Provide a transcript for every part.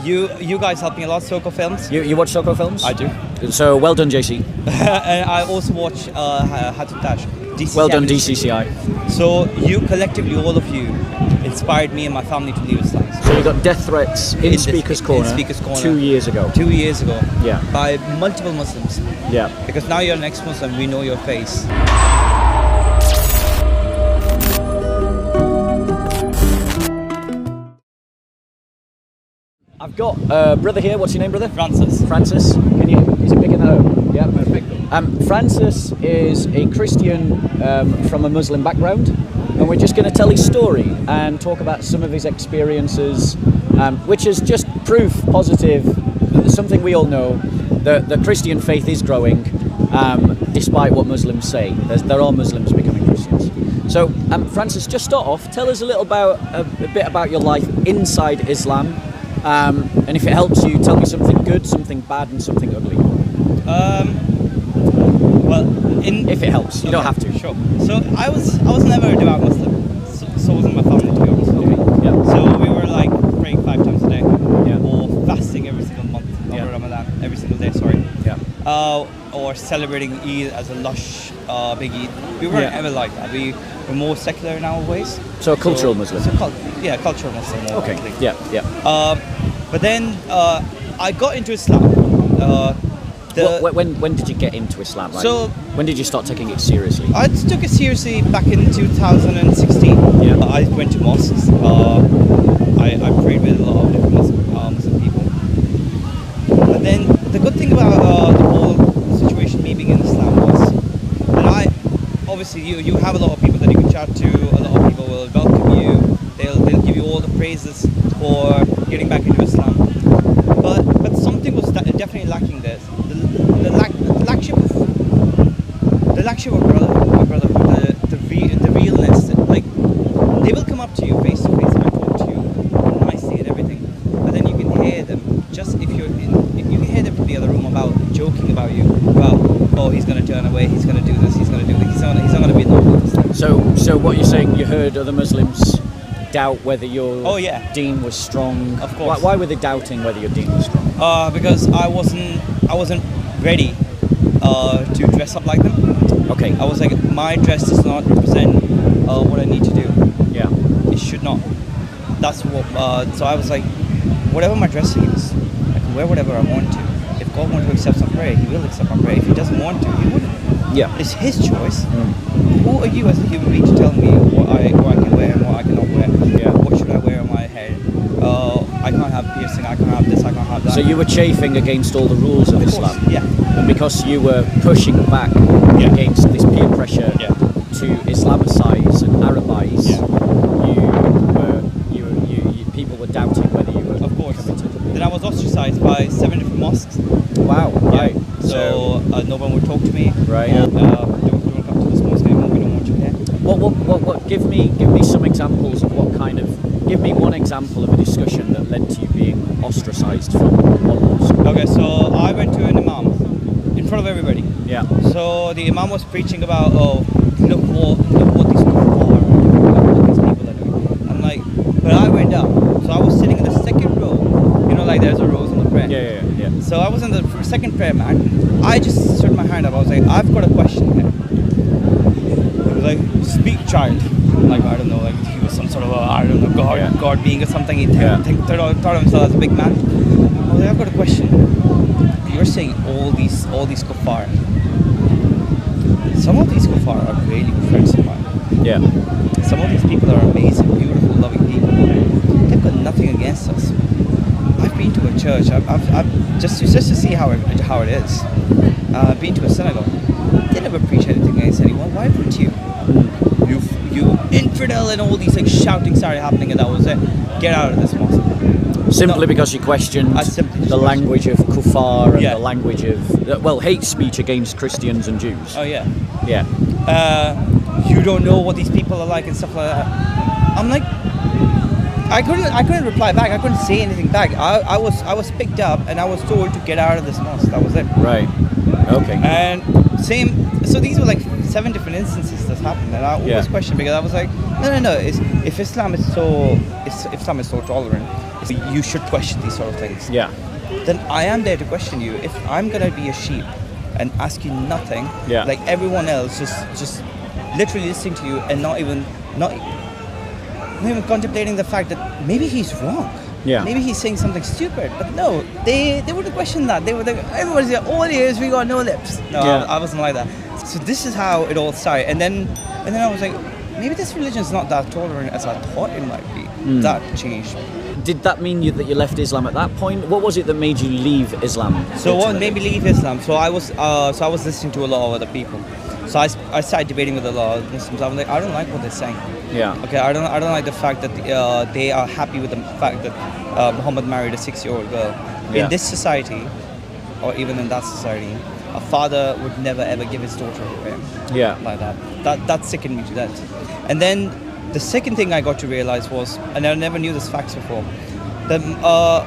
You guys help me a lot, Soko Films. You watch Soko films? I do. So well done, JC. And I also watch Hatutash. DCCI. Well done, DCCI. So you collectively, all of you, inspired me and my family to leave Islam. So you got death threats in Speaker's Corner, 2 years ago. 2 years ago. Yeah. By multiple Muslims. Yeah. Because now you're an ex-Muslim, we know your face. I've got a brother here. What's your name, brother? Francis. Francis. Is it big in the home? Yeah, perfect. Francis is a Christian from a Muslim background, and we're just going to tell his story and talk about some of his experiences, which is just proof positive, something we all know, that the Christian faith is growing, despite what Muslims say. There are Muslims becoming Christians. So, Francis, just start off. Tell us a bit about your life inside Islam. And if it helps you, tell me something good, something bad, and something ugly. If it helps, you don't have to. Sure. So I was never a devout Muslim. So wasn't my family, to be honest. Okay. Yeah. So we were like praying 5 times a day. Yeah. Or fasting every single month of Ramadan, every single day. Sorry. Yeah. Or celebrating Eid as a lush big Eid. We weren't ever like that. We were more secular in our ways. So a cultural Muslim. Cultural Muslim. More Okay. likely. Yeah. But then I got into Islam. When did you get into Islam? Like, So when did you start taking it seriously? I took it seriously back in 2016. Yeah. I went to mosques. I prayed with a lot of different Muslim people. But then the good thing about the whole situation, me being in Islam, was that obviously you have a lot of people that you can chat to. A lot of people will welcome you. They'll give you all the praises for getting back into Islam. But something was definitely lacking there. The lackship of brotherhood, the realness. Like, they will come up to you face to face and talk to you nicely and everything. But then you can hear them, just if you can hear them from the other room joking about you, he's going to turn away, he's going to do this, he's going to do this, he's not going to be normal. So what you're saying, you heard other Muslims doubt whether your deen was strong. Of course. Why were they doubting whether your deen was strong? Because I wasn't ready to dress up like them. Okay. I was like, my dress does not represent what I need to do. Yeah. It should not. That's what. So I was like, whatever my dressing is, I can wear whatever I want to. If God wants to accept some prayer, He will accept my prayer. If He doesn't want to, He wouldn't. Yeah. It's His choice. Who are you as a human being to tell me what I can wear and what I cannot wear? Yeah. What should I wear on my head? I can't have piercing. I can't have this. I can't have that. So you were chafing against all the rules of Islam. Course, yeah. And because you were pushing back against this peer pressure to Islamicize and Arabize, people were doubting whether you were committed. Then I was ostracized by 7 different mosques. Wow. Right. So no one would talk to me. Right. Don't come to this mosque anymore. We don't want you here. What? Give me some examples of what kind of. Give me one example of a discussion that led to you being ostracized from one mosque. Okay, so I went to an imam in front of everybody. Yeah. So the imam was preaching about, look what these people are, what these people are doing. I'm like, but I went down. So I was sitting in the second row. You know, like there's a rows on the prayer. Yeah. So I was in the second prayer mat. I just stood my hand up. I was like, I've got a question here. He was like, speak, child. Like, I don't know, like he was some sort of God being or something. He thought of himself as a big man. I was like, I've got a question. You're saying all these kuffar. Some of these kuffar are really good friends of mine. Yeah. Some of these people are amazing, beautiful, loving people. They've got nothing against us. I've been to a church. I've just to see how it is. I've been to a synagogue. They never preach anything against anyone. Why would you? You infidel, and all these shouting started happening, and I was get out of this mosque. Simply because you questioned the language of kuffar and the language of hate speech against Christians and Jews. Oh yeah. Yeah. You don't know what these people are like and stuff like that. I'm like, I couldn't reply back. I couldn't say anything back. I was picked up and I was told to get out of this mosque. That was it. Right. Okay. And so these were like 7 different instances that happened, and I always questioned, because I was like, no. If Islam is so tolerant, you should question these sort of things. Yeah. Then I am there to question you. If I'm gonna be a sheep and ask you nothing, Yeah. like everyone else, just literally listening to you and not even contemplating the fact that maybe he's wrong. Yeah. Maybe he's saying something stupid. But no, they wouldn't question that. They would like, everybody's like, all ears, we got no lips. No, Yeah. I wasn't like that. So this is how it all started. And then I was like, maybe this religion's not that tolerant as I thought it might be. That changed. Did that mean that you left Islam at that point? What was it that made you leave Islam? So what ultimately? made me leave Islam? So I was listening to a lot of other people. So I started debating with a lot of Muslims. I was like, I don't like what they're saying. Yeah. Okay, I don't like the fact that they are happy with the fact that Muhammad married a 6-year-old girl. Yeah. In this society, or even in that society, a father would never ever give his daughter away. Yeah. Like that. That sickened me to death. And then the second thing I got to realize was, and I never knew this facts before.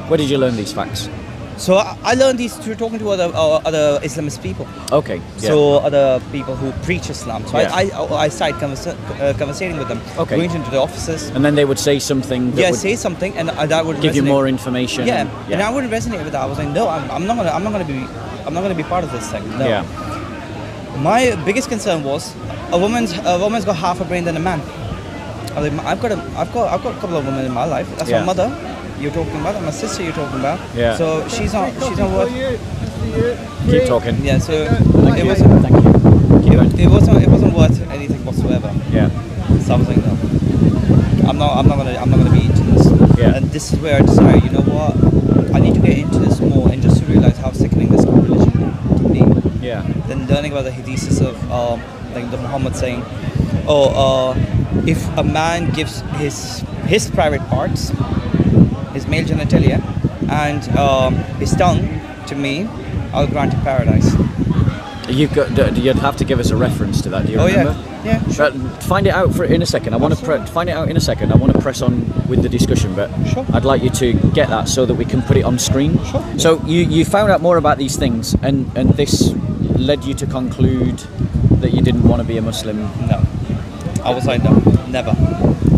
Where did you learn these facts? So I learned these through talking to other Islamist people. Okay. Yeah. So other people who preach Islam. So Yeah. I started conversating with them. Okay. Going into the offices. And then they would say something that would Say something, and that would give you resonate. more information. Yeah. And I wouldn't resonate with that. I was like, no, I'm not gonna be part of this thing. No. Yeah. My biggest concern was a woman's got half a brain than a man. I was like, I've got a couple of women in my life. That's Yeah. my mother you're talking about, and my sister you're talking about. Yeah. So she's not worth. Keep talking. Yeah. So Thank it you. wasn't. Thank you. It wasn't worth anything whatsoever. Yeah. So I was like, no, I'm not gonna be into this. Yeah. And this is where I decided, you know what, I need to get into this more, and just to realize how sickening this religion can be. Yeah. Then learning about the hadiths of like the Muhammad saying, if a man gives his private parts, his male genitalia, and his tongue to me, I'll grant him paradise. You'd have to give us a reference to that. Do you remember? Yeah. Sure. Find it out in a second. I want to find it out in a second. I want to press on with the discussion, but Sure. I'd like you to get that so that we can put it on screen. Sure. So you found out more about these things, and this led you to conclude that you didn't want to be a Muslim. No. I was like, no, never.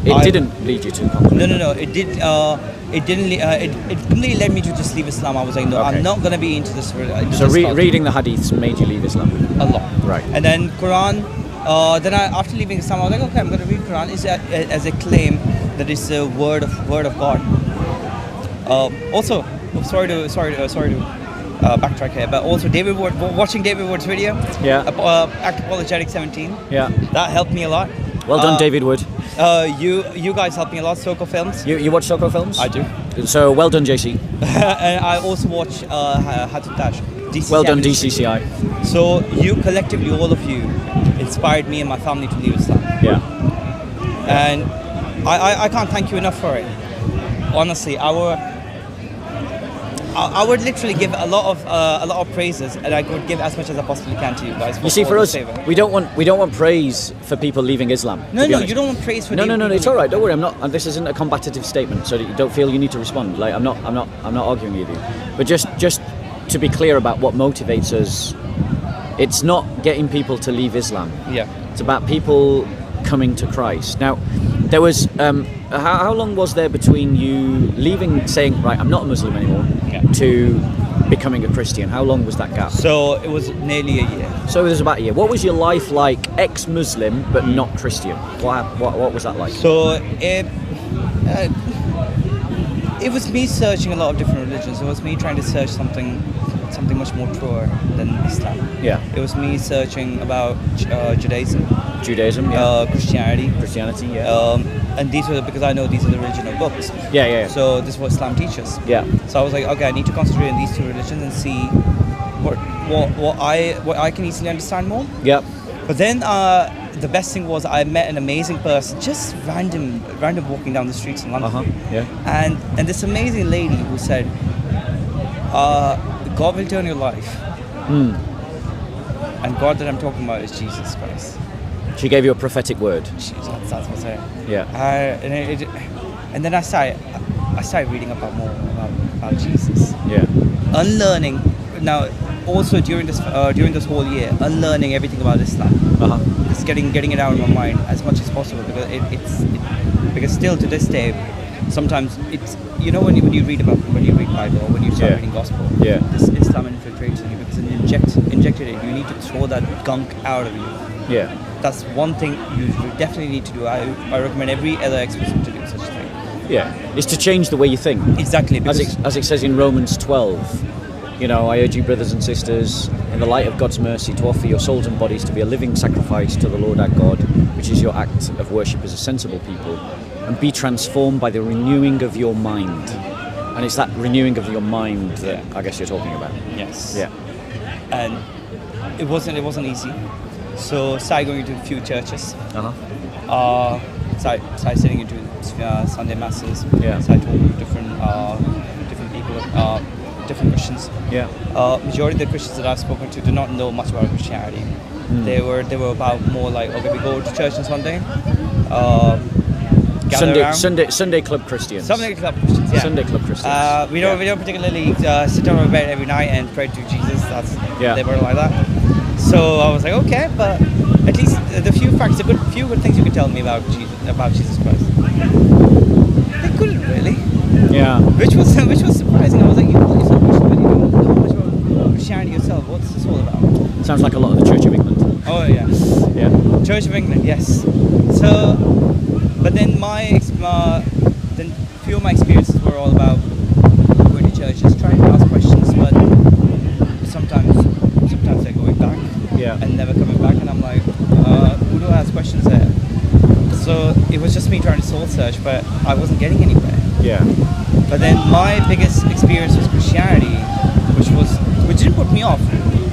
It didn't lead you to conclude. No. It did. It didn't. It completely led me to just leave Islam. I was like, no, Okay. I'm not gonna be into this. So reading the hadiths made you leave Islam. a lot. Right. And then Quran. Then after leaving Islam, I was like, okay, I'm gonna read Quran. Is as a claim that it's a word of God. Also, sorry to backtrack here, but also David Wood, watching David Wood's video. Yeah. Act Apologetic 17. Yeah. That helped me a lot. Well done, David Wood. You guys helped me a lot. Soko films. You watch Soko films? I do. So well done, JC. And I also watch Hatutash. DCCI Well done, ministry. DCCI. So you collectively, all of you, inspired me and my family to leave Islam. Yeah. And I can't thank you enough for it. Honestly, I would literally give a lot of praises, and I could give as much as I possibly can to you guys. You see, all for the us, favor. we don't want praise for people leaving Islam. to No, be honest. you don't want praise for No, leaving it's people. all right. Don't worry. I'm not. And this isn't a combative statement, so that you don't feel you need to respond. Like I'm not arguing with you. But just to be clear about what motivates us, it's not getting people to leave Islam. Yeah. It's about people coming to Christ. Now, there was how long was there between you leaving, saying right, I'm not a Muslim anymore, Yeah. to becoming a Christian? How long was that gap? So it was nearly a year. So it was about a year. What was your life like, ex-Muslim but not Christian? What was that like? So it was me searching a lot of different religions. It was me trying to search something much more truer than Islam. Yeah. It was me searching about Judaism, Judaism, yeah. Christianity, Christianity, yeah. and these were because I know these are the original books. Yeah. So this is what Islam teaches. Yeah. So I was like, okay, I need to concentrate on these two religions and see what I can easily understand more. Yeah. But then the best thing was I met an amazing person, just random walking down the streets in London. Yeah. And this amazing lady who said, God will turn your life. And God that I'm talking about is Jesus Christ. She gave you a prophetic word. That's what I'm saying. Yeah. And then I started reading about about Jesus. Yeah. Unlearning. Now, also during this whole year, unlearning everything about Islam. Uh-huh. Just getting it out of my mind as much as possible, because because still to this day, sometimes it's, you know, when you read Bible, or when you start Yeah. reading gospel, Yeah. this Islam infiltrates in you because it injected it. You need to throw that gunk out of you. Yeah. That's one thing you definitely need to do. I recommend every other ex-Muslim to do such a thing. Yeah. It's to change the way you think. Exactly, As because it says in Romans 12, you know, I urge you, brothers and sisters, in the light of God's mercy, to offer your souls and bodies to be a living sacrifice to the Lord our God, which is your act of worship as a sensible people, and be transformed by the renewing of your mind. And it's that renewing of your mind that I guess you're talking about. yes, Yeah. and it wasn't easy. So started going to a few churches. Uh-huh. Started sitting into Sunday masses. Yeah. Started talking to different people, different Christians. Yeah. Majority of the Christians that I've spoken to do not know much about Christianity. They were about more like, okay, we go to church on Sunday, gather around. Sunday Club Christians. Sunday Club Christians, yeah. Sunday Club Christians. We don't particularly sit on our bed every night and pray to Jesus. They were like that. So I was like, okay, but at least the few good things you could tell me about Jesus Christ. They couldn't really. Yeah. Which was surprising. I was like, you call yourself Christian, but you don't know much about Christianity yourself. What's this all about? Sounds like a lot of the Church of England. Oh yeah. Yeah. Church of England, yes. So, but then then few of my experiences were all about going to church, just trying to ask questions, but sometimes they're going back Yeah. and never coming back, and I'm like, who do I ask questions there? So it was just me trying to soul search, but I wasn't getting anywhere. Yeah. But then my biggest experience was Christianity, which didn't put me off.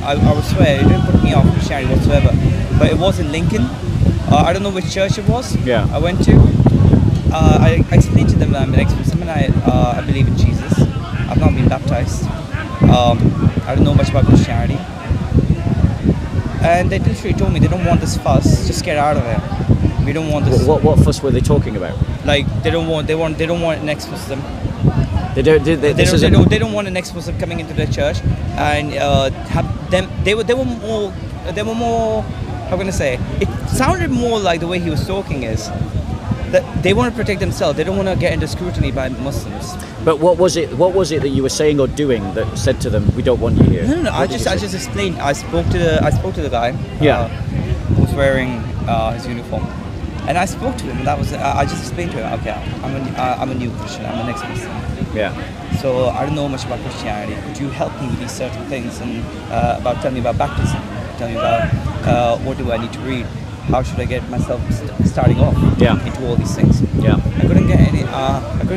I would swear it didn't put me off Christianity whatsoever. But it was in Lincoln. I don't know which church it was. Yeah. I went to. I explained to them that I'm an ex-Muslim and I believe in Jesus. I've not been baptized. I don't know much about Christianity. And they literally told me they don't want this fuss. Just get out of it. We don't want this. What fuss were they talking about? Like they don't want an ex-Muslim. They don't want an ex-Muslim coming into their church and have them. They were more. How can I say? It sounded more like the way he was talking is that they want to protect themselves. They don't want to get into scrutiny by Muslims. But what was it that you were saying or doing that said to them, "We don't want you here"? No. What I did just you say? explained. I spoke to the guy. Yeah. Who's wearing his uniform, and I spoke to him. And that was. I just explained to him. Okay, I'm a new Christian. I'm an ex-Muslim. Yeah. So I don't know much about Christianity. Could you help me with these certain things and tell me about baptism? Tell me about what do I need to read? How should I get myself starting off into all these things? Yeah. I couldn't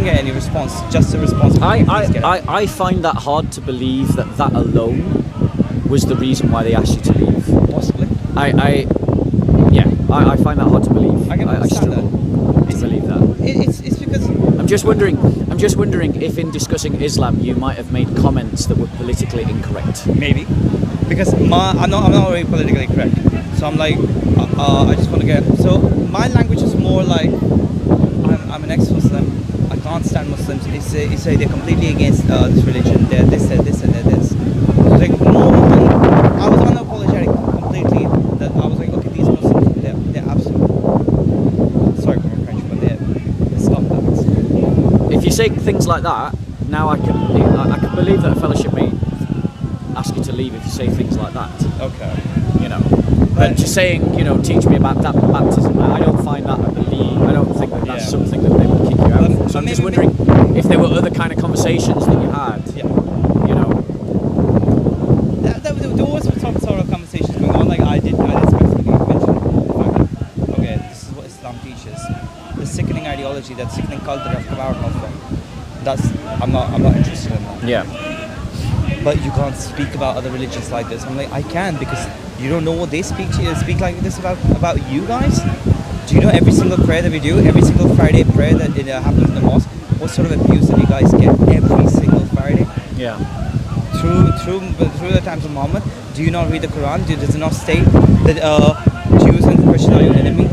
get any response. Just a response. I find that hard to believe that alone was the reason why they asked you to leave. Possibly. I find that hard to believe. I can I understand struggle that. to believe that. It's because I'm just wondering if in discussing Islam you might have made comments that were politically incorrect. maybe because I'm not very politically correct. So I'm like I just want to get. So my language is more like I'm an ex-Muslim. I can't stand Muslims. They say they're completely against this religion. They're this, they're this, and they're this. So like more than I was unapologetic completely. That I was like, okay, these Muslims, they're absolute. Sorry for my French, but they're scumbags. If you say things like that, now I can believe that a fellowship may ask you to leave if you say things like that. Okay. You know. But just saying, teach me about that baptism, I don't find that I don't think that that's something that they would kick you out for. So I'm just wondering if there were other kind of conversations that you had. Yeah. There was some sort of conversations going on. Like I did specifically mention the fact that, okay, this is what Islam teaches. The sickening ideology, that sickening cult that I've come out of. I'm not interested in that. Yeah. But you can't speak about other religions like this. I'm like, I can, because you don't know what they speak like this about you guys. Do you know every single prayer that we do, every single Friday prayer that happens in the mosque? What sort of abuse that you guys get every single Friday? Yeah. Through the times of Muhammad, do you not read the Quran? Does it not state that Jews and Christians are your enemy?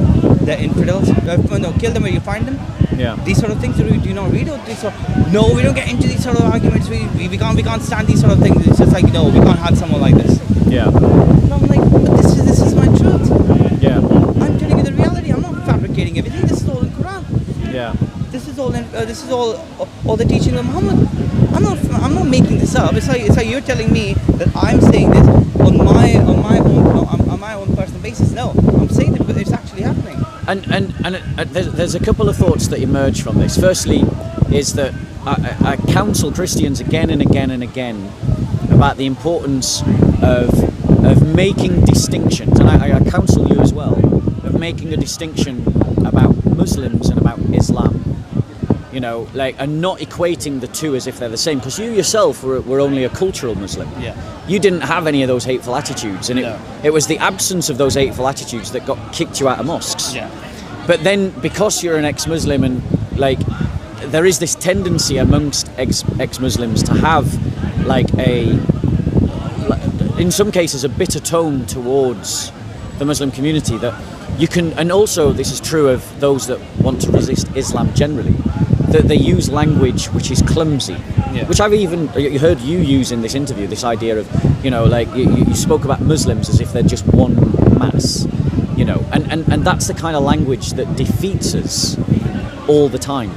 They're infidels. No, kill them where you find them. Yeah. These sort of things do you not read? Or no, we don't get into these sort of arguments. We can't stand these sort of things. It's just like, no, we can't have someone like this. Yeah. And I'm like, but this is my truth. Yeah. I'm telling you the reality. I'm not fabricating everything. This is all in Quran. Yeah. This is all in this is all the teaching of Muhammad. I'm not making this up. It's like you're telling me that I'm saying this on my own personal basis. No, I'm saying it because it's actually happening. And there's a couple of thoughts that emerge from this. Firstly, is that I counsel Christians again and again and again about the importance of making distinctions, and I counsel you as well, of making a distinction about Muslims and about Islam. You know, like, and not equating the two as if they're the same, because you yourself were only a cultural Muslim. Yeah. You didn't have any of those hateful attitudes, and it was the absence of those hateful attitudes that got kicked you out of mosques. Yeah. But then, because you're an ex-Muslim, and like, there is this tendency amongst ex-Muslims to have like in some cases a bitter tone towards the Muslim community that you can, and also this is true of those that want to resist Islam generally, that they use language which is clumsy, which I've even heard you use in this interview, this idea of, you know, like you spoke about Muslims as if they're just one mass, you know, and that's the kind of language that defeats us all the time.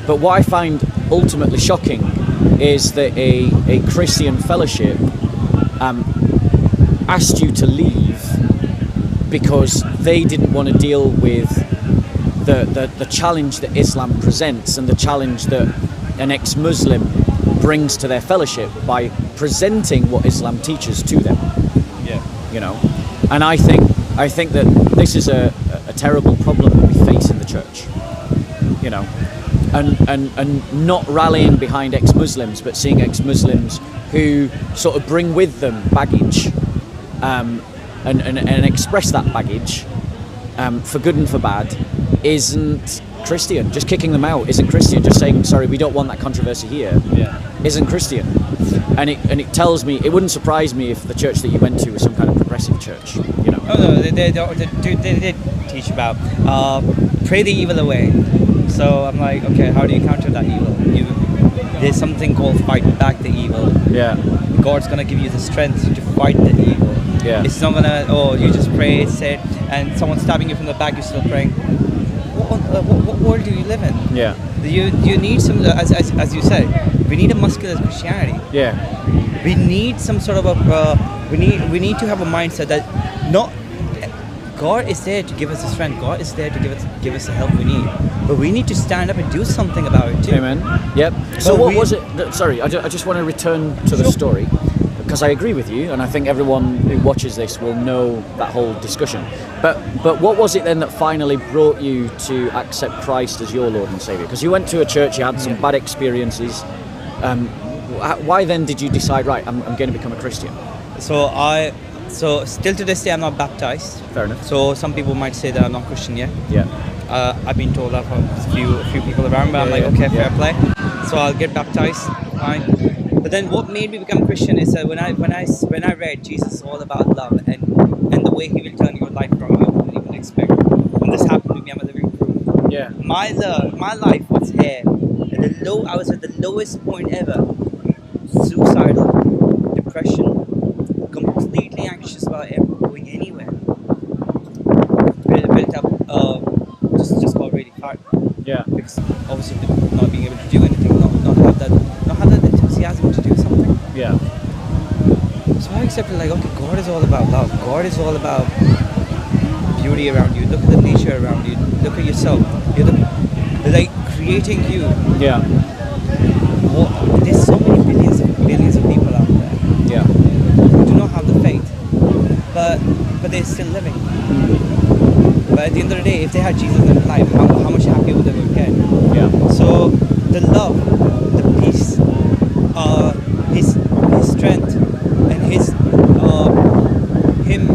But what I find ultimately shocking is that a Christian fellowship asked you to leave because they didn't want to deal with the challenge that Islam presents and the challenge that an ex-Muslim brings to their fellowship by presenting what Islam teaches to them. Yeah. You know, and I think that this is a terrible problem that we face in the church. You know, and not rallying behind ex-Muslims, but seeing ex-Muslims who sort of bring with them baggage, and express that baggage for good and for bad, isn't Christian. Just kicking them out isn't Christian. Just saying, sorry, we don't want that controversy here, isn't Christian. And it tells me, it wouldn't surprise me if the church that you went to was some kind of progressive church, you know. Oh no, they did teach about pray the evil away. So I'm like, okay, how do you counter that evil? There's something called fight back the evil. Yeah. God's gonna give you the strength to fight the evil. Yeah. It's not gonna, you just pray, say it, and someone's stabbing you from the back, you're still praying. What world do you live in? Yeah. You need some, as you said, we need a muscular Christianity. Yeah. We need some sort of we need to have a mindset that not God is there to give us the strength. God is there to give us the help we need. But we need to stand up and do something about it too. Amen. Yep. So what was it? Sorry, I just want to return to the story, because I agree with you, and I think everyone who watches this will know that whole discussion. But what was it then that finally brought you to accept Christ as your Lord and Savior? Because you went to a church, you had some bad experiences. Why then did you decide, right, I'm going to become a Christian? So still to this day I'm not baptized. Fair enough. So some people might say that I'm not Christian yet. Yeah. I've been told that from a few people around, but I'm like, okay, fair play. So I'll get baptized, fine. But then what made me become Christian is that when I read Jesus is all about love and the way He will turn your life around, I wouldn't even expect. When this happened to me, I'm a living proof. Yeah. My life was here. I was at the lowest point ever. Suicidal, depression, completely anxious about ever going anywhere. Built up, just got really hard. Yeah. Because obviously not being able to do anything, not have that enthusiasm to do something. Yeah. So I accepted, like, okay, God is all about love. God is all about beauty around you. Look at the nature around you. Look at yourself. They're like creating you. Yeah. There's so many billions of people out there. Yeah. Who do not have the faith, but they're still living. But at the end of the day, if they had Jesus in their life, how much happier would they get? Yeah. So the love, the peace, his strength, and him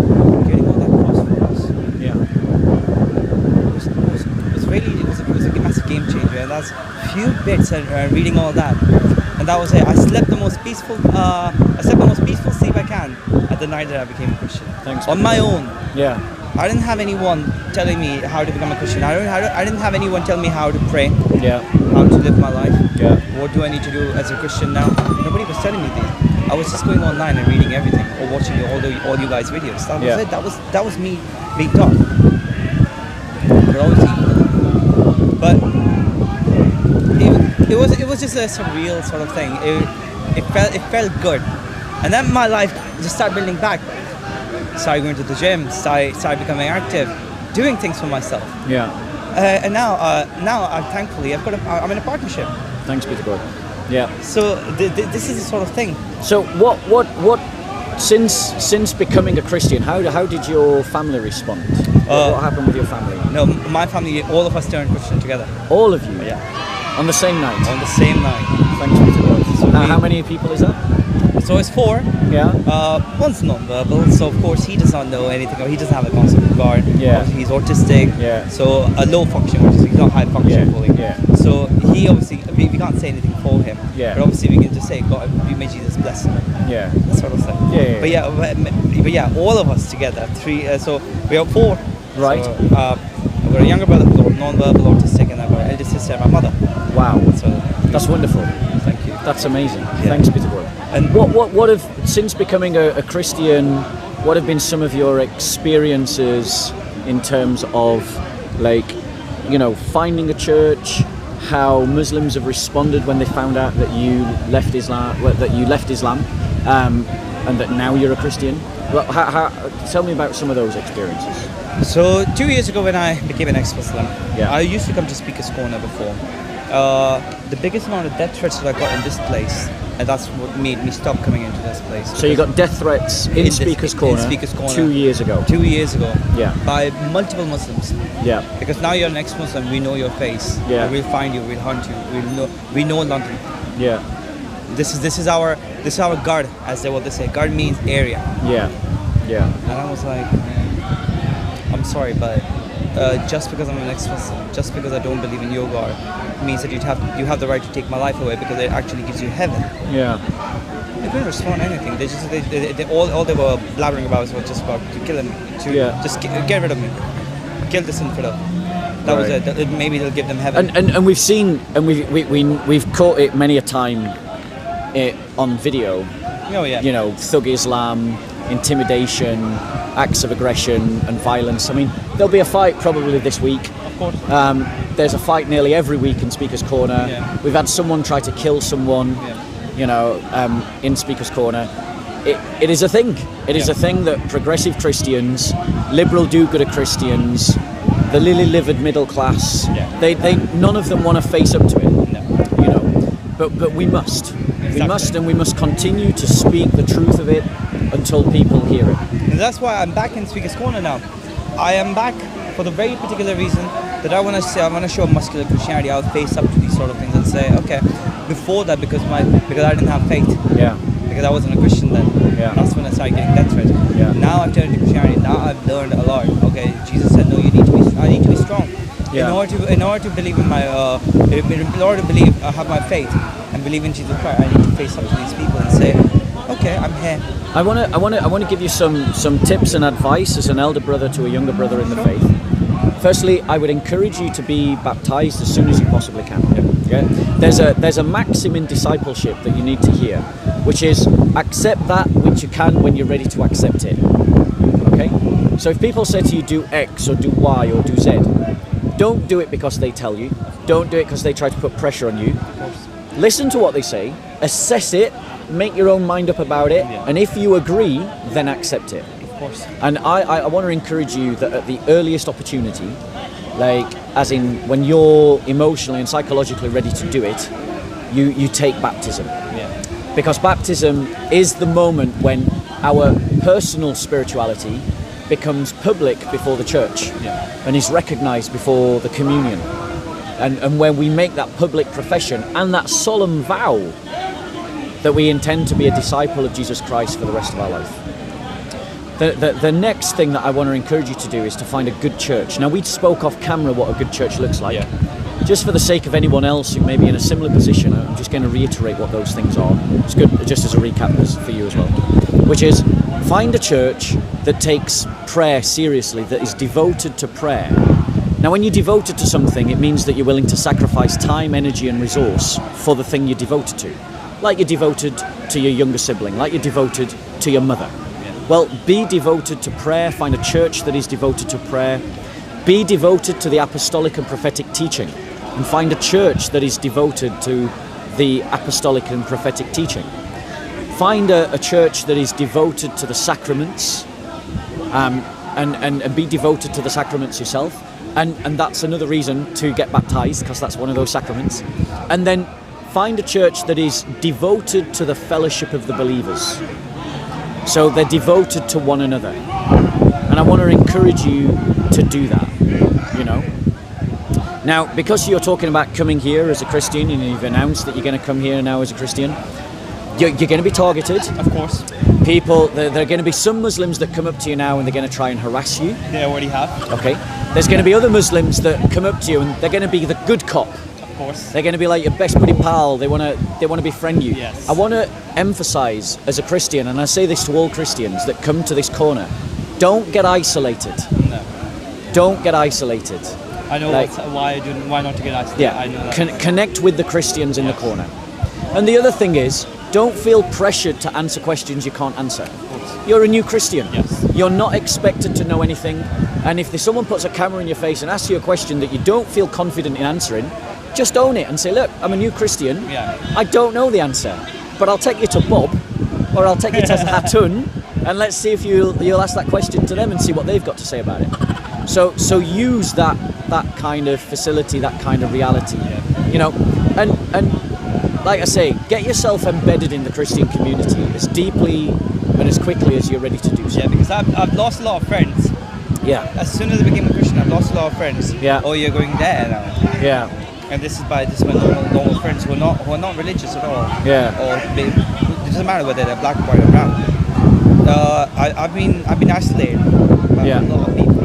getting all that cross for us. Yeah. It was a massive game changer, and that's few bits and reading all that, and that was it. I slept the most peaceful sleep I can at the night that I became a Christian. Thanks. On my own. Yeah. I didn't have anyone telling me how to become a Christian. I didn't have anyone tell me how to pray. Yeah. How to live my life. Yeah. What do I need to do as a Christian now? Nobody was telling me this. I was just going online and reading everything or watching all you guys' videos. That was it. That was me being taught. But obviously, was just a surreal sort of thing. It felt good, and then my life just started building back. Started going to the gym, started becoming active, doing things for myself. Yeah. And now thankfully I'm in a partnership. Thanks be to God. Yeah. So this is the sort of thing. So what since becoming a Christian, how did your family respond? What happened with your family? No, my family, all of us turned Christian together. All of you? Yeah. On the same night? On the same night. Thanks be to God. So How many people is that? So it's 4. Yeah. One's non-verbal, so of course he does not know anything, or he doesn't have a concept of God. Yeah. Obviously he's autistic. Yeah. So a low function, which is he's not high function Yeah, fully. yeah. So he obviously, we can't say anything for him. Yeah. But obviously we can just say, God, may Jesus bless him. Yeah. That sort of thing. Yeah. But yeah, all of us together, 3. So we are 4. Right. So, I've got a younger brother who's non-verbal autistic, and I've got an elder sister and my mother. Wow. So That's wonderful. thank you. That's amazing. Yeah. Thanks be to God. And What have, since becoming a Christian, what have been some of your experiences in terms of, like, finding a church, how Muslims have responded when they found out that you left Islam, and that now you're a Christian? Well, tell me about some of those experiences. So 2 years ago when I became an ex-Muslim, Yeah. I used to come to Speaker's Corner before. The biggest amount of death threats that I got in this place, and that's what made me stop coming into this place. So you got death threats in Speaker's Corner, Speaker's Corner 2 years ago. 2 years ago. Yeah. By multiple Muslims. Yeah. Because now you're an ex-Muslim, we know your face. Yeah. We'll find you, we'll hunt you, we know London. Yeah. This is our guard, as what they say. Guard means area. Yeah. Yeah. And I was like, I'm sorry, but just because I'm an ex-Muslim, just because I don't believe in your God, means that you have the right to take my life away, because it actually gives you heaven. Yeah. They couldn't respond to anything. They all they were blabbering about was just about to kill him, to just get rid of me, kill this infidel. That was Right. it. Maybe they'll give them heaven. And we've seen, and we've caught it many a time on video. Oh yeah. Thug Islam, intimidation, acts of aggression and violence. I mean, there'll be a fight probably this week. Of course. There's a fight nearly every week in Speaker's Corner. Yeah. We've had someone try to kill someone, in Speaker's Corner. It is a thing. It is Yeah. a thing that progressive Christians, liberal do-gooder Christians, the lily-livered middle class, they none of them want to face up to it. No. But we must. We Exactly. must, and we must continue to speak the truth of it until people hear it. And that's why I'm back in Speaker's Corner now. I am back for the very particular reason that I want to show muscular Christianity. I'll face up to these sort of things and say, okay, before that, because I didn't have faith, Yeah. because I wasn't a Christian then. Yeah. That's when I started getting death threats. Yeah. Now I've turned to Christianity. Now I've learned a lot. Okay, Jesus said, no, I need to be strong. Yeah. In order to believe in have my faith and believe in Jesus Christ, I need to face up to these people and say, okay, I'm here. I want to give you some tips and advice as an elder brother to a younger brother in the faith. Firstly, I would encourage you to be baptized as soon as you possibly can. Okay? There's a maxim in discipleship that you need to hear, which is accept that which you can when you're ready to accept it. Okay? So if people say to you, do X or do Y or do Z, don't do it because they tell you. Don't do it because they try to put pressure on you. Listen to what they say, assess it, make your own mind up about it, and if you agree, then accept it. Of course. And I want to encourage you that at the earliest opportunity, like as in when you're emotionally and psychologically ready to do it, you take baptism. Yeah. Because baptism is the moment when our personal spirituality becomes public before the church and is recognized before the communion. And when we make that public profession and that solemn vow that we intend to be a disciple of Jesus Christ for the rest of our life. The next thing that I want to encourage you to do is to find a good church. Now, we spoke off camera what a good church looks like. Yeah. Just for the sake of anyone else who may be in a similar position, I'm just going to reiterate what those things are. It's good just as a recap for you as well. Which is, find a church that takes prayer seriously, that is devoted to prayer. Now, when you're devoted to something, it means that you're willing to sacrifice time, energy, and resource for the thing you're devoted to. Like you're devoted to your younger sibling, like you're devoted to your mother. Well, be devoted to prayer, find a church that is devoted to prayer. Be devoted to the apostolic and prophetic teaching, and find a church that is devoted to the apostolic and prophetic teaching. Find a church that is devoted to the sacraments, and be devoted to the sacraments yourself. And that's another reason to get baptized, because that's one of those sacraments. And then find a church that is devoted to the fellowship of the believers. So they're devoted to one another. And I want to encourage you to do that, you know. Now, because you're talking about coming here as a Christian, and you've announced that you're going to come here now as a Christian, you're going to be targeted. Of course. People, there are going to be some Muslims that come up to you now and they're going to try and harass you. They already have. Okay. There's going to be other Muslims that come up to you and they're going to be the good cop. Of course. They're going to be like your best buddy pal. They want to befriend you. Yes. I want to emphasize as a Christian, and I say this to all Christians that come to this corner, don't get isolated. No. Don't get isolated. I know Like- why not to get isolated. Yeah. I know that. Connect with the Christians in the Yes. corner. And the other thing is, don't feel pressured to answer questions you can't answer. You're a new Christian. Yes. You're not expected to know anything. And if someone puts a camera in your face and asks you a question that you don't feel confident in answering, just own it and say, look, I'm a new Christian. Yeah. I don't know the answer, but I'll take you to Bob or I'll take you to Hatun and let's see if you'll ask that question to them and see what they've got to say about it. So use that kind of facility, that kind of reality. Yeah. You know, and like I say, get yourself embedded in the Christian community as deeply and as quickly as you're ready to do so. Yeah, because I've lost a lot of friends. Yeah. As soon as I became a Christian, I've lost a lot of friends. Yeah. Oh, you're going there now. Yeah. And this is my normal friends who are not religious at all. Yeah. Or it doesn't matter whether they're black, white, or brown. I've been isolated by Yeah. a lot of people.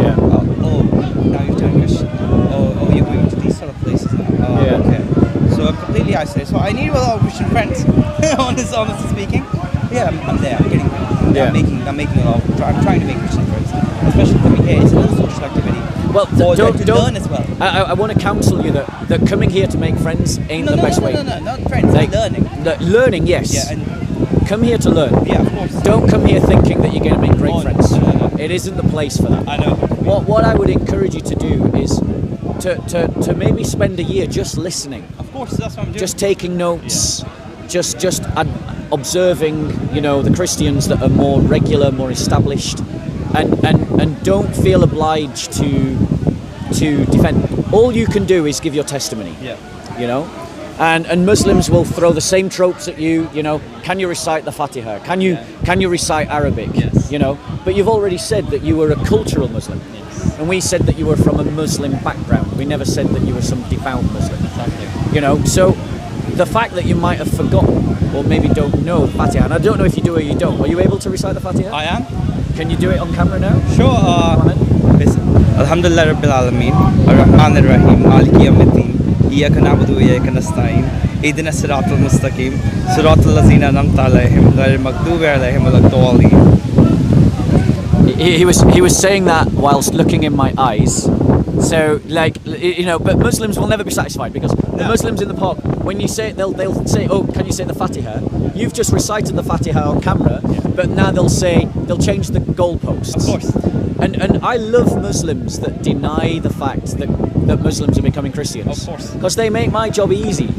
Yeah. Oh, now you're turning Christian. Oh, you're going to these sort of places now. Oh, Yeah. okay. So I'm completely isolated. So I need a lot of Christian friends. Honestly speaking. Yeah, I'm there. I'm getting there. Yeah. I'm making a lot. I'm trying to make Christian friends, especially coming here. It's another social activity. Well, Or don't to learn as well. I want to counsel you that coming here to make friends ain't No, the best way. No, not friends. Like, learning. Learning, yes. Yeah, and Come here to learn. yeah, of course. Don't come here thinking that you're going to make great Oh, friends. no. It isn't the place for that. I know. What I would encourage you to do is to maybe spend a year just listening, Of course, that's what I'm doing. just taking notes, just observing, you know, the Christians that are more regular, more established, and don't feel obliged to defend. All you can do is give your testimony. Yeah. You know, and Muslims will throw the same tropes at you. You know, can you recite the Fatiha? Can you recite Arabic? Yes. You know, but you've already said that you were a cultural Muslim, Yes. and we said that you were from a Muslim background. We never said that you were some devout Muslim. Exactly. You know, so the fact that you might have forgotten or maybe don't know the Fatiha, and I don't know if you do or you don't. Are you able to recite the Fatiha? I am. Can you do it on camera now? Sure. Go on then. Listen. Alhamdulillah Rabbil Alameen. Ar-Rahman Ar-Rahim. Maliki Yawmiddin. Iyyaka na'budu wa iyyaka nasta'in. Ihdina as-siratal mustaqim. Siratal ladzina an'amta 'alaihim ghayril maghdubi 'alaihim waladdallin. He was saying that whilst looking in my eyes. So, like, you know, but Muslims will never be satisfied because the Muslims in the park, when you say it, they'll say, oh, can you say the Fatiha? You've just recited the Fatiha on camera, but now they'll change the goalposts. Of course. And I love Muslims that deny the fact that Muslims are becoming Christians. Of course. Because they make my job easy.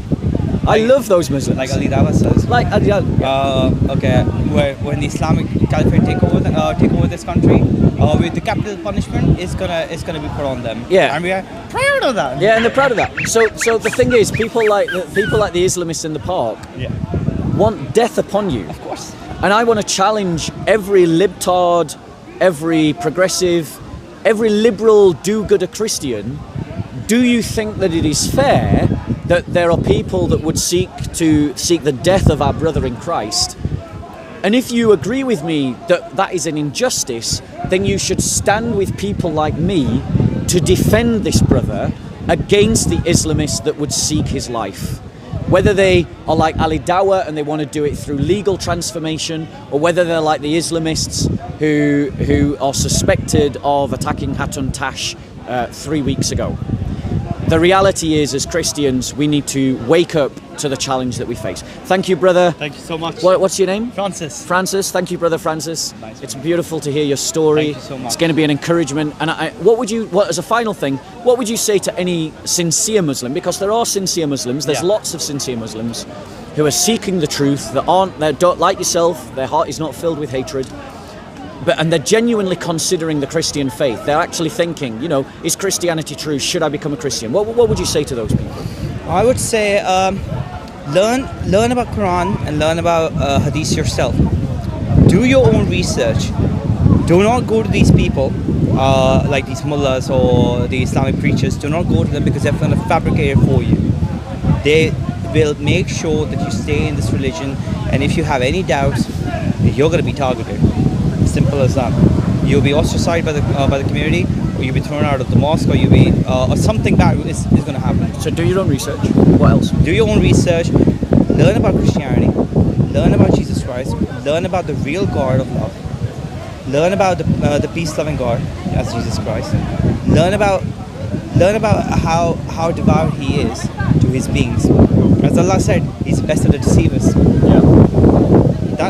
I love those Muslims. Like Ali Dawah says. Like Ali Dawah. Okay, when the Islamic Caliphate take over this country, with the capital punishment is gonna be put on them. Yeah. And we are proud of that. Yeah, and they're proud of that. So the thing is, people like the Islamists in the park Yeah. want death upon you. Of course. And I want to challenge every libtard, every progressive, every liberal do-gooder Christian. Do you think that it is fair that there are people that would seek the death of our brother in Christ? And if you agree with me that that is an injustice, then you should stand with people like me to defend this brother against the Islamists that would seek his life. Whether they are like Ali Dawah and they want to do it through legal transformation, or whether they're like the Islamists who are suspected of attacking Hatun Tash 3 weeks ago. the reality is, as Christians, we need to wake up to the challenge that we face. Thank you, brother. Thank you so much. What's your name? Francis. Francis. Thank you, brother Francis. Nice. It's beautiful to hear your story. Thank you so much. It's going to be an encouragement. And as a final thing, what would you say to any sincere Muslim? Because there are sincere Muslims. There's lots of sincere Muslims who are seeking the truth. They don't like yourself. Their heart is not filled with hatred. And they're genuinely considering the Christian faith. They're actually thinking, is Christianity true? Should I become a Christian? What would you say to those people? I would say learn about Quran and learn about Hadith yourself. Do your own research. Do not go to these people like these mullahs or the Islamic preachers. Do not go to them because they're going to fabricate it for you. They will make sure that you stay in this religion, and if you have any doubts, you're going to be targeted. Simple as that. You'll be ostracized by the community, or you'll be thrown out of the mosque, or you'll be or something bad is going to happen. So do your own research. What else? Do your own research. Learn about Christianity. Learn about Jesus Christ. Learn about the real God of love. Learn about the peace-loving God, as Jesus Christ. Learn about how devout He is to His beings. As Allah said, He's the best of the deceivers. Yeah.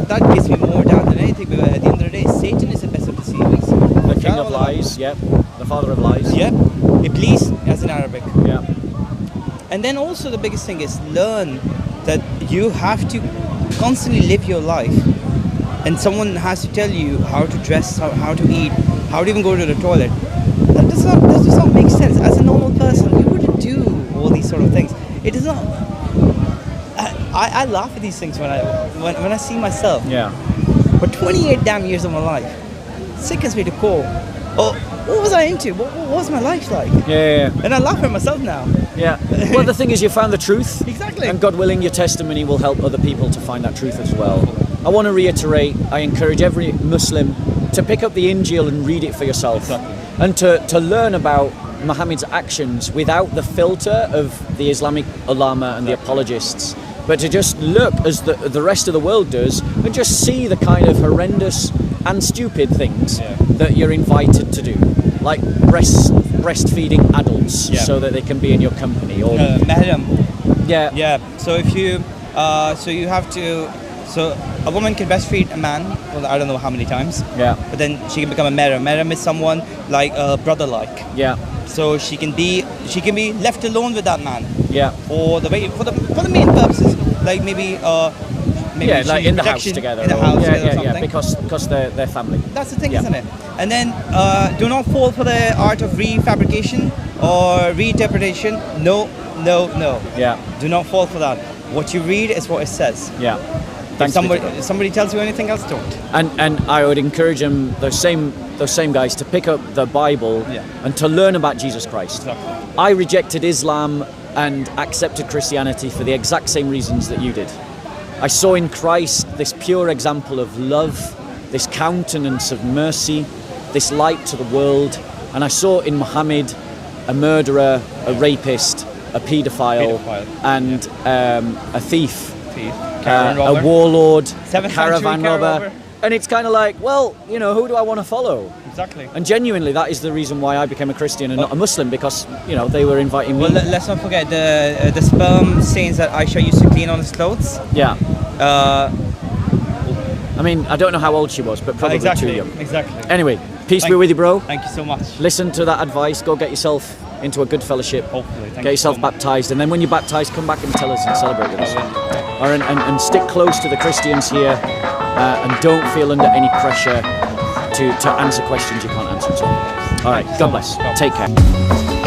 That gives me more doubt than anything. But at the end of the day, Satan is the best of deceivers. The king of lies. Yep. The father of lies. Yep. Iblis, as in Arabic. Yeah. And then also the biggest thing is learn that you have to constantly live your life, and someone has to tell you how to dress, how to eat, how to even go to the toilet. That does not make sense. As a normal person, you wouldn't do all these sort of things. It does not. I laugh at these things when I see myself. Yeah. For 28 damn years of my life, sickens me to core. Oh, what was I into? What was my life like? Yeah. And I laugh at myself now. Yeah. Well, the thing is, you found the truth. Exactly. And God willing, your testimony will help other people to find that truth as well. I want to reiterate, I encourage every Muslim to pick up the Injil and read it for yourself. Exactly. And to learn about Muhammad's actions without the filter of the Islamic ulama and the apologists, but to just look as the rest of the world does and just see the kind of horrendous and stupid things that you're invited to do, like breastfeeding adults so that they can be in your company, or Mahram. yeah. So if you, so a woman can breastfeed a man. Well, I don't know how many times. Yeah. But then she can become a mahram. Mahram is someone like a brother-like. Yeah. So she can be left alone with that man. Yeah. For the main purposes, like maybe like in the house together. In the house together or something. Because they're family. That's the thing, isn't it? And then do not fall for the art of refabrication or reinterpretation. No. Yeah. Do not fall for that. What you read is what it says. Yeah. If somebody tells you anything else, don't. And I would encourage them, those same guys, to pick up the Bible and to learn about Jesus Christ. Exactly. I rejected Islam and accepted Christianity for the exact same reasons that you did. I saw in Christ this pure example of love, this countenance of mercy, this light to the world, and I saw in Muhammad a murderer, a rapist, a paedophile. And a thief. A warlord, a caravan robber. And it's kind of like, well, who do I want to follow? Exactly. And genuinely, that is the reason why I became a Christian and not a Muslim, because, they were inviting me. Well, let's not forget the sperm stains that Aisha used to clean on his clothes. Yeah. I mean, I don't know how old she was, but probably too young. Exactly. Anyway, peace be with you, bro. Thank you so much. Listen to that advice. Go get yourself into a good fellowship. Hopefully. Get yourself baptized, and then when you're baptized, come back and tell us and celebrate with us. And stick close to the Christians here, and don't feel under any pressure to answer questions you can't answer. All right, God bless. Take care.